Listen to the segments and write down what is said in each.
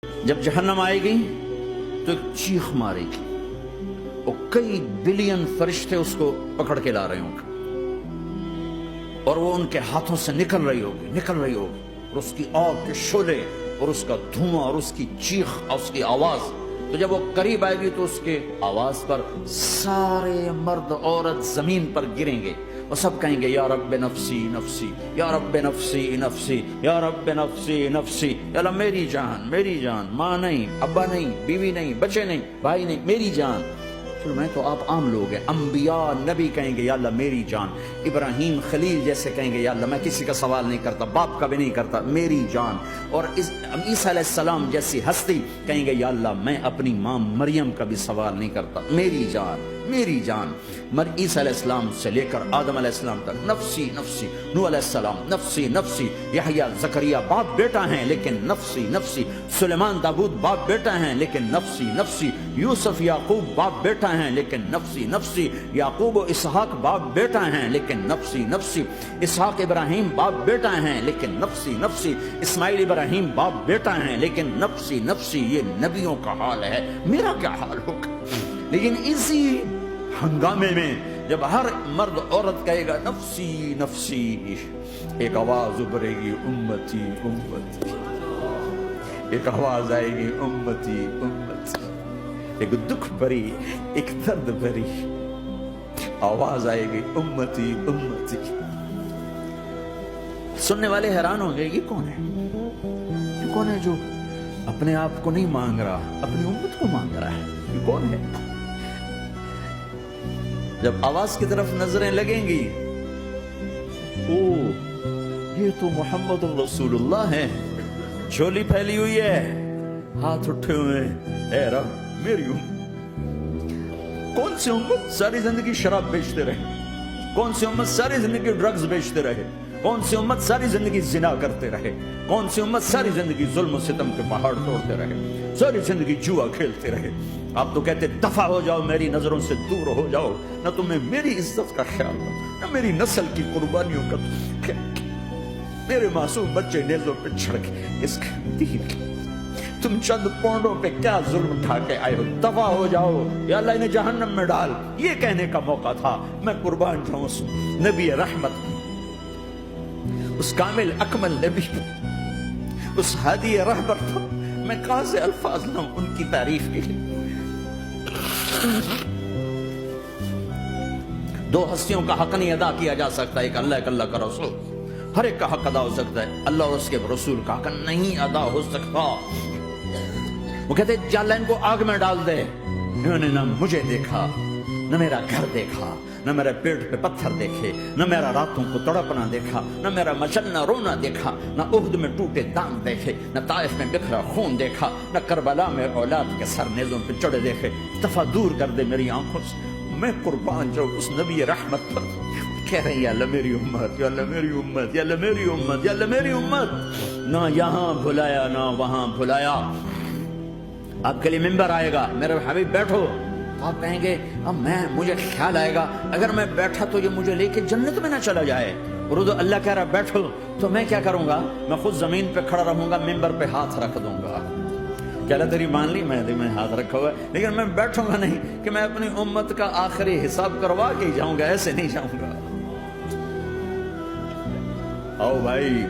جب جہنم آئے گی تو ایک چیخ مارے گی اور کئی بلین فرشتے اس کو پکڑ کے لا رہے ہوں گے اور وہ ان کے ہاتھوں سے نکل رہی ہوگی اور اس کی آگ کے شعلے اور اس کا دھواں اور اس کی چیخ اور اس کی آواز. تو جب وہ قریب آئے گی تو اس کے آواز پر سارے مرد عورت زمین پر گریں گے اور سب کہیں گے یا رب نفسی نفسی یا رب نفسی نفسی یا رب نفسی نفسی. یا اللہ میری جان، ماں نہیں، ابا نہیں، بیوی نہیں، بچے نہیں، بھائی نہیں، میری جان. چلو میں تو آپ عام لوگ ہیں، انبیاء نبی کہیں گے یا اللہ میری جان. ابراہیم خلیل جیسے کہیں گے یا اللہ میں کسی کا سوال نہیں کرتا، باپ کا بھی نہیں کرتا، میری جان. اور عیسیٰ علیہ السلام جیسی ہستی کہیں گے یا اللہ میں اپنی ماں مریم کا بھی سوال نہیں کرتا، میری جان میری جان. عیسیٰ علیہ السلام سے لے کر آدم علیہ السلام تک نفسی نفسی. نوح علیہ السلام نفسی نفسی. یحییٰ زکریا باپ بیٹا ہیں لیکن نفسی نفسی. سلیمان داؤد باپ بیٹا ہیں لیکن نفسی نفسی. یوسف یعقوب باپ بیٹا ہیں لیکن نفسی نفسی. یعقوب و اسحاق باپ بیٹا ہیں لیکن نفسی نفسی. اسحاق ابراہیم باپ بیٹا ہیں لیکن نفسی نفسی. اسماعیل ابراہیم باپ بیٹا ہیں لیکن نفسی نفسی. یہ نبیوں کا حال ہے، میرا کیا حال ہوگا؟ لیکن اسی ہنگامے میں جب ہر مرد عورت کہے گا نفسی نفسی، ایک آواز ابھرے گی امتی امتی. ایک آواز آئے گی امتی امتی. ایک دکھ بھری، ایک درد بھری آواز آئے گی امتی امتی. سننے والے حیران ہوں گے یہ کون ہے؟ یہ کون ہے جو اپنے آپ کو نہیں مانگ رہا، اپنی امت کو مانگ رہا ہے؟ یہ کون ہے؟ جب آواز کی طرف نظریں لگیں گی، او یہ تو محمد رسول اللہ ہے. جھولی پھیلی ہوئی ہے، ہاتھ اٹھے ہوئے ہیں، اے رب میری امت. کون سی امت ساری زندگی شراب بیچتے رہے؟ کون سی امت ساری زندگی ڈرگز بیچتے رہے؟ کون سی امت ساری زندگی زنا کرتے رہے؟ کون سی امت ساری زندگی ظلم و ستم کے پہاڑ توڑتے رہے؟ ساری زندگی جوا کھیلتے رہے؟ آپ تو کہتے دفع ہو جاؤ، میری نظروں سے دور ہو جاؤ. نہ تمہیں میری عزت کا خیال ہو، نہ میری نسل کی قربانیوں کا خیال. میرے معصوم بچے نیزوں پہ چڑھ کے اس دین تم چند پونڈوں پہ کیا ظلم اٹھا کے آئے ہو؟ دفع ہو جاؤ یا اللہ انہیں جہنم میں ڈال. یہ کہنے کا موقع تھا. میں قربان جاؤں اس نبی رحمت، اس کامل اکمل نبی، اس ہادی رہبر پر میں کہاں سے الفاظ لوں ان کی تعریف کے لیے. دو ہستیوں کا حق نہیں ادا کیا جا سکتا، ایک اللہ، ایک اللہ کا رسول. ہر ایک کا حق ادا ہو سکتا ہے، اللہ اور اس کے رسول کا حق نہیں ادا ہو سکتا. وہ کہتے جا اللہ ان کو آگ میں ڈال دے. انہوں نے نہ مجھے دیکھا، نہ میرا گھر دیکھا، نہ میرے پیٹ پہ پتھر دیکھے، نہ میرا راتوں کو تڑپنا دیکھا، نہ میرا مچلنا رونا دیکھا، نہ احد میں ٹوٹے دانت دیکھے، نہ طائف میں بکھرا خون دیکھا، نہ کربلا میں اولاد کے سر نیزوں پہ چڑھے دیکھے. دفعہ دور کر دے میری آنکھوں سے. میں قربان جاؤں اس نبی رحمت پر. کہہ رہے ہیں یا اللہ میری امت، یا اللہ میری امت، یا اللہ میری امت، یا اللہ میری امت. نہ یہاں بھلایا نہ وہاں بھلایا. آپ کے لیے ممبر آئے گا، میرے حبیب بیٹھو. آپ کہیں گے اب مجھے خیال آئے گا اگر میں بیٹھا تو یہ مجھے لے کے جنت میں نہ چلا جائے. اور تو اللہ کہہ رہا بیٹھو تو میں کیا کروں گا؟ میں خود زمین پہ کھڑا رہوں گا، ممبر پہ ہاتھ رکھ دوں گا. کہ اللہ تیری مان لی، میں ہاتھ رکھا ہوا ہے، لیکن میں بیٹھوں گا نہیں کہ میں اپنی امت کا آخری حساب کروا کے جاؤں گا. ایسے نہیں جاؤں گا. آؤ بھائی،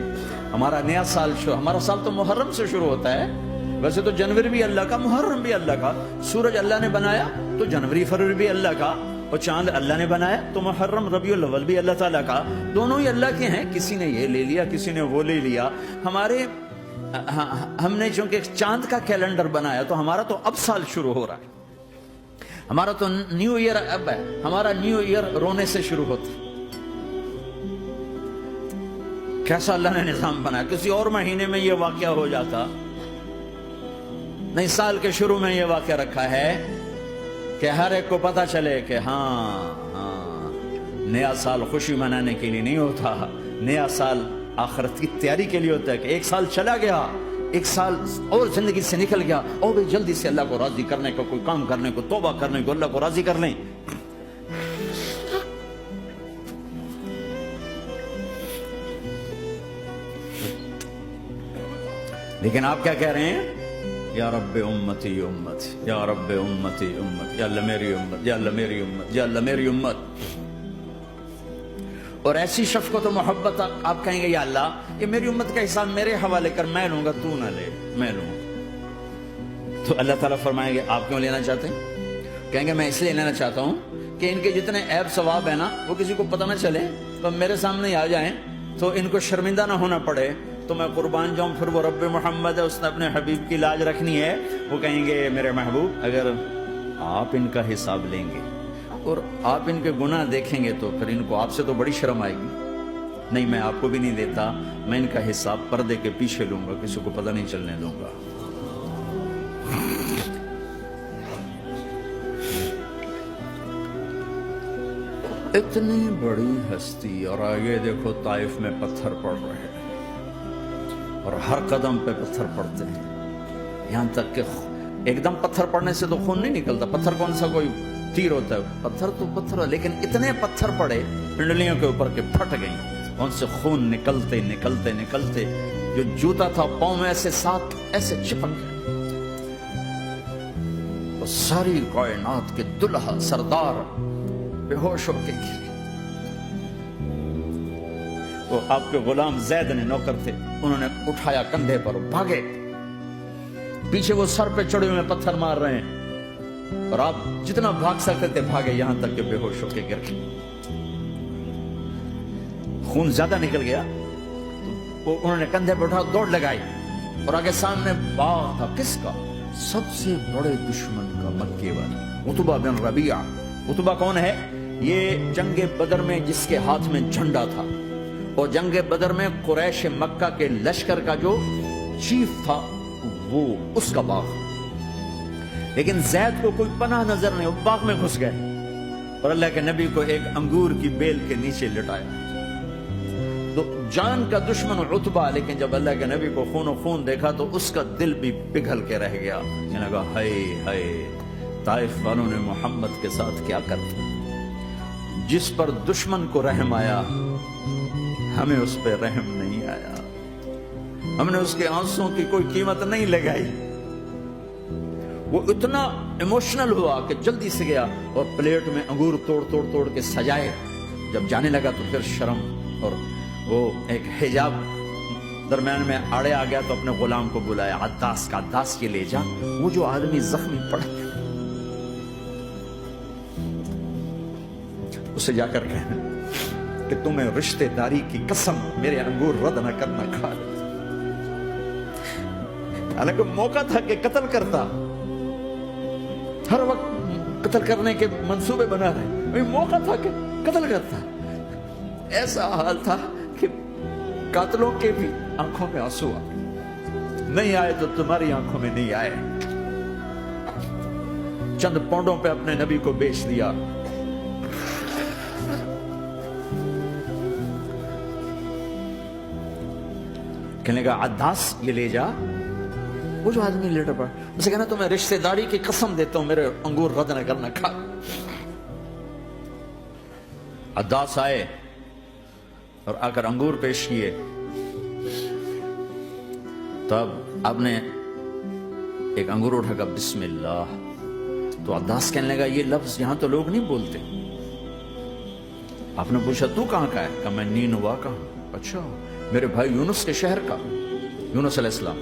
ہمارا نیا سال ہمارا سال تو محرم سے شروع ہوتا ہے. ویسے تو جنوری بھی اللہ کا، محرم بھی اللہ کا. سورج اللہ نے بنایا تو جنوری فروری بھی اللہ کا، اور چاند اللہ نے بنایا تو محرم ربیع الاول بھی اللہ تعالیٰ کا. دونوں ہی اللہ کے ہیں. کسی نے یہ لے لیا، کسی نے وہ لے لیا. ہم نے چونکہ چاند کا کیلنڈر بنایا تو ہمارا تو اب سال شروع ہو رہا ہے. ہمارا تو نیو ایئر اب ہے. ہمارا نیو ایئر رونے سے شروع ہوتا. کیسا اللہ نے نظام بنایا. کسی اور مہینے میں یہ واقعہ ہو جاتا. نہیں، سال کے شروع میں یہ واقعہ رکھا ہے کہ ہر ایک کو پتا چلے کہ ہاں نیا سال خوشی منانے کے لیے نہیں ہوتا. نیا سال آخرت کی تیاری کے لیے ہوتا ہے. کہ ایک سال چلا گیا، ایک سال اور زندگی سے نکل گیا، اور بھی جلدی سے اللہ کو راضی کرنے کو، کوئی کام کرنے کو، توبہ کرنے کو، اللہ کو راضی کر لیں. لیکن آپ کیا کہہ رہے ہیں؟ یا رب امتی امتی، یا رب امتی امتی، یا اللہ میری امت، یا اللہ میری امت، یا اللہ میری امت. اور ایسی شفقت و محبت آپ کہیں گے یا اللہ یہ میری امت کا حساب میرے حوالے کر، میں لوں گا، تو نہ لے، میں لوں. تو اللہ تعالیٰ فرمائیں گے آپ کیوں لینا چاہتے ہیں؟ کہیں گے میں اس لیے لینا چاہتا ہوں کہ ان کے جتنے عیب ثواب ہیں نا وہ کسی کو پتہ نہ چلے، تو میرے سامنے ہی آ جائیں تو ان کو شرمندہ نہ ہونا پڑے، تو میں قربان جاؤں. پھر وہ رب محمد ہے، اس نے اپنے حبیب کی لاج رکھنی ہے. وہ کہیں گے میرے محبوب اگر آپ ان کا حساب لیں گے اور آپ ان کے گناہ دیکھیں گے تو پھر ان کو آپ سے تو بڑی شرم آئے گی. نہیں، میں آپ کو بھی نہیں دیتا، میں ان کا حساب پردے کے پیچھے لوں گا، کسی کو پتہ نہیں چلنے دوں گا. اتنی بڑی ہستی، اور آگے دیکھو طائف میں پتھر پڑ رہے ہیں اور ہر قدم پہ پتھر پڑتے ہیں، یہاں تک کہ ایک دم پتھر پڑنے سے تو خون نہیں نکلتا. پتھر کون سا کوئی تیر ہوتا ہے؟ پتھر تو پتھر، لیکن اتنے پتھر پڑے پنڈلیوں کے اوپر کے پھٹ گئیں، ان سے خون نکلتے نکلتے نکلتے جو جوتا تھا پاؤں میں ایسے ساتھ ایسے چپک گیا. وہ ساری کائنات کے دلہا سردار بے ہوش ہو کے گرے. وہ آپ کے غلام زید نے نوکر تھے، انہوں نے اٹھایا کندھے پر، بھاگے. پیچھے وہ سر پہ چڑھے ہوئے پتھر مار رہے ہیں اور آپ جتنا بھاگ سکتے تھے بھاگے، یہاں تک کہ بے ہوش ہو کے گر گئے. خون زیادہ نکل گیا تو انہوں نے کندھے پہ اٹھا دوڑ لگائی اور آگے سامنے باغ تھا. کس کا؟ سب سے بڑے دشمن کا، مکے والا عتبہ بن ربیعہ. عتبہ کون ہے؟ یہ جنگ بدر میں جس کے ہاتھ میں جھنڈا تھا، اور جنگ بدر میں قریش مکہ کے لشکر کا جو چیف تھا وہ اس کا باغ. لیکن زید کو کوئی پناہ نظر نہیں، وہ باغ میں گھس گئے اور اللہ کے نبی کو ایک انگور کی بیل کے نیچے لٹایا. تو جان کا دشمن عتبہ، لیکن جب اللہ کے نبی کو خون و خون دیکھا تو اس کا دل بھی پگھل کے رہ گیا. کہنے لگا ہائے ہائے، طائف والوں نے محمد کے ساتھ کیا کر دیا. جس پر دشمن کو رحم آیا ہمیں اس پہ رحم نہیں آیا، ہم نے اس کے آنسوں کی کوئی قیمت نہیں لگائی. وہ اتنا ایموشنل ہوا کہ جلدی سے گیا اور پلیٹ میں انگور توڑ توڑ توڑ کے سجائے. جب جانے لگا تو پھر شرم اور وہ ایک حجاب درمیان میں آڑے آ گیا تو اپنے غلام کو بلایا، عداس کا، عداس کے لے جا وہ جو آدمی زخمی پڑا، اسے جا کر کہنا کہ تمہیں رشتے داری کی قسم میرے انگور رد نہ کرنا کھا لے. حالانکہ موقع تھا کہ قتل کرتا، ہر وقت قتل کرنے کے منصوبے بنا رہے، موقع تھا کہ قتل کرتا. ایسا حال تھا کہ قاتلوں کے بھی آنکھوں میں آنسو آئے. نہیں آئے تو تمہاری آنکھوں میں نہیں آئے. چند پونڈوں پہ اپنے نبی کو بیچ دیا. کہنے کا عداس یہ لے جا، وہ جو آدمی لیٹا پڑا، اسے کہنا تمہیں رشتہ داری کی قسم دیتا ہوں میرے انگور رد نہ کرنا کھا. عداس آئے اور آ کر انگور پیش کیے. تب آپ نے ایک انگور اٹھا کر بسم اللہ. تو عداس کہنے لگا یہ لفظ یہاں تو لوگ نہیں بولتے. آپ نے پوچھا تو کہاں کا ہے؟ کہا میں نینوا کا ہوں. اچھا، میرے بھائی یونس کے شہر کا، یونس علیہ السلام.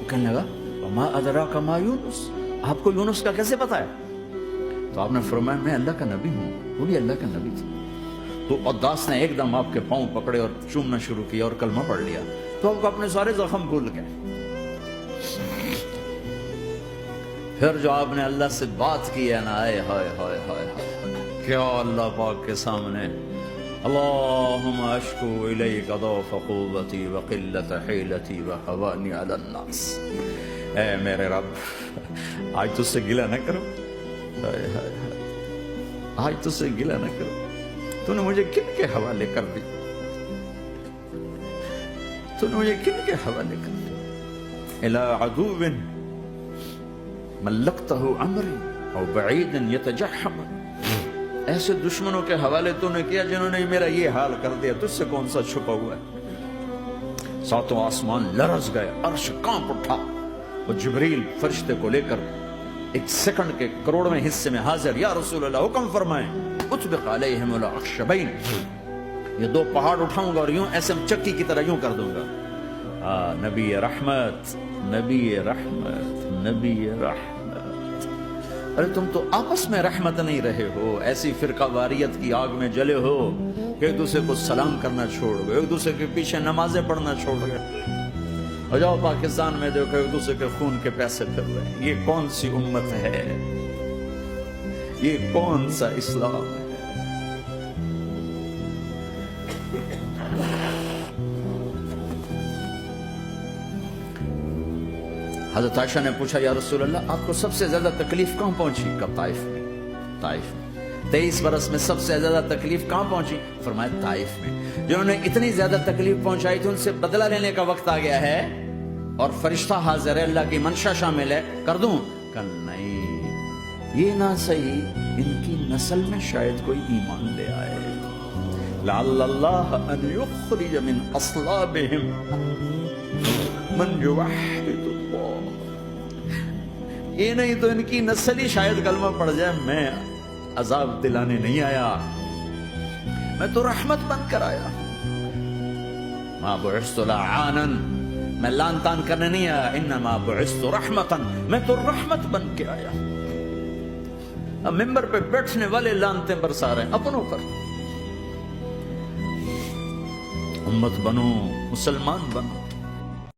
کہنے لگا ما ادراک ما یونس، آپ کو یونس کا کیسے پتا ہے؟ تو آپ نے فرمایا میں اللہ کا نبی ہوں. وہ بھی اللہ کا نبی تھا. تو عداس نے ایک دم آپ کے پاؤں پکڑے اور چومنا شروع کیا اور کلمہ پڑھ لیا. تو آپ کو اپنے سارے زخم بھول گئے. پھر جو آپ نے اللہ سے بات کی ہے نا، آئے ہائے ہائے ہائے، کیا اللہ پاک کے سامنے اللہم اشکو الیک ضعف قوتی وقلت حیلتی وحوانی علی الناس. اے میرے رب، آج تجھ سے گلہ نہ کرو، آج تجھ سے گلہ نہ کرو. تو نے مجھے کن کے حوالے کر دی؟ تو نے مجھے کن کے حوالے کر دی؟ الی عدو ملکتہ عمری او بعید یتجحم، ایسے دشمنوں کے حوالے تو نے کیا جنہوں نے میرا یہ حال کر دیا. تجھ سے کون سا چھپا ہوا ہے؟ ساتوں آسمان لرز گئے، عرش کانپ اٹھا. وہ جبریل فرشتے کو لے کر ایک سیکنڈ کے کروڑویں حصے میں حاضر. یا رسول اللہ حکم فرمائیں. اطبق علیہم الاخشبین, یہ دو پہاڑ اٹھاؤں گا اور یوں ایسے چکی کی طرح یوں کر دوں گا. نبی رحمت, نبی رحمت, نبی رحمت. ارے تم تو آپس میں رحمت نہیں رہے ہو, ایسی فرقہ واریت کی آگ میں جلے ہو کہ ایک دوسرے کو سلام کرنا چھوڑ گئے, ایک دوسرے کے پیچھے نمازیں پڑھنا چھوڑ گئے. اور جاؤ پاکستان میں دیکھو ایک دوسرے کے خون کے پیسے پھر رہے ہیں. یہ کون سی امت ہے, یہ کون سا اسلام ہے؟ حضرت عائشہ نے پوچھا یا رسول اللہ آپ کو سب سے زیادہ تکلیف کہاں پہنچی؟ کب؟ طائف میں. طائف میں 23 برس میں سب سے زیادہ تکلیف کہاں پہنچی؟ فرمایا طائف میں. جنہوں نے اتنی زیادہ تکلیف پہنچائی تھی ان سے بدلہ لینے کا وقت آ گیا ہے اور فرشتہ حاضر ہے, اللہ کی منشا شامل ہے, کر دوں؟ کہ نہیں, یہ نہ صحیح, ان کی نسل میں شاید کوئی ایمان لے آئے. لعل اللہ ان یخرج من اصلابہم من یوحد اللہ. یہ نہیں تو ان کی نسل ہی شاید کلمہ پڑھ جائے. میں عذاب دلانے نہیں آیا, میں تو رحمت بن کر آیا. ما بعثت لعانا, میں لان تان کرنے نہیں آیا. انما بعثت رحمتا, میں تو رحمت بن کے آیا. اب ممبر پہ بیٹھنے والے لانتے برسا رہے ہیں اپنوں پر. امت بنو, مسلمان بنو.